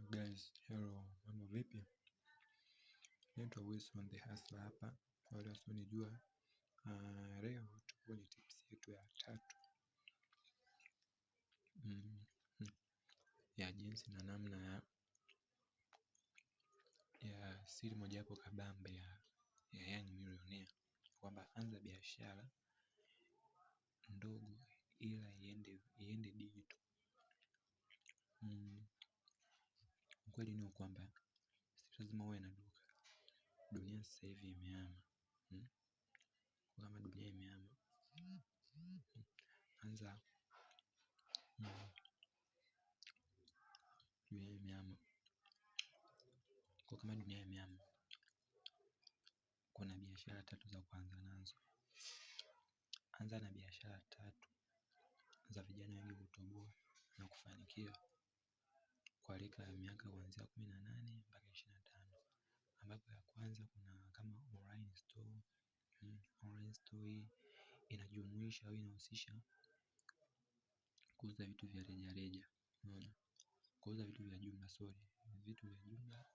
Guys, hello, mambo vipi? Naitwa Wilson the Hustler hapa. Wale wasionijua, leo tuko ni tips yetu ya tatu ya jinsi na namna ya siri mojawapo kabambe ya young millionaire, kwamba anza biashara ndogo ila iende digital. Ukweli ni kwamba si lazima uwe na duka. Dunia sasa hivi imehama. Kama dunia imehama, anza dunia imehama. Kama dunia imehama, kuna biashara tatu za kuanza nazo. Anza na biashara tatu za vijana wengi kutoboa na kufanikiwa kwa rika ya miaka kuanzia 18 mpaka 25. Ambapo ya kwanza kuna kama online store. Online store hii inajumuisha au inahusisha kuuza vitu vya rejareja. Kuuza vitu vya jumla, vitu vya jumla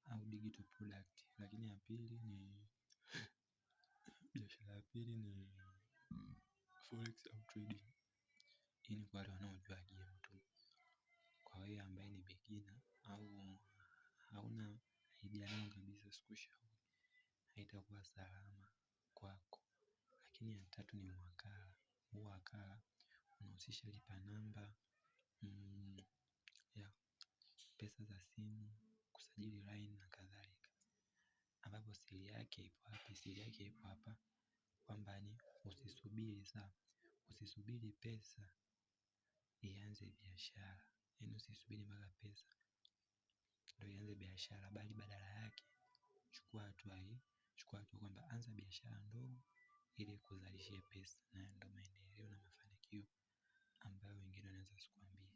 au digital product. Lakini biashara ya pili ni forex au trading. Hii ni kwa wale wanaojua game tu. Kwa wewe ambaye ni beginner au hauna idea nayo kabisa, sikushauri, haitakuwa salama kwako. Lakini ya tatu ni wakala. Wakala unahusisha lipa namba, pesa za simu, kusajili line na kadhalika. Ambapo siri yake ipo wapi? Siri yake ipo hapa, kwamba ni usisubiri pesa ianze biashara. Yaani usisubiri mpaka pesa ndio ianze biashara, bali badala yake chukua hatua kwamba anza biashara ndogo ili kuzalishia pesa, na ndio maendeleo na mafanikio ambayo wengine wanaweza wasikwambie.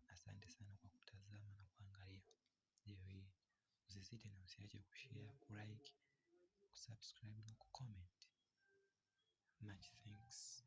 Asante sana kwa kutazama na kuangalia video hii. Usisite na usiache kushare, kulike, kusubscribe na kucomment. Much thanks.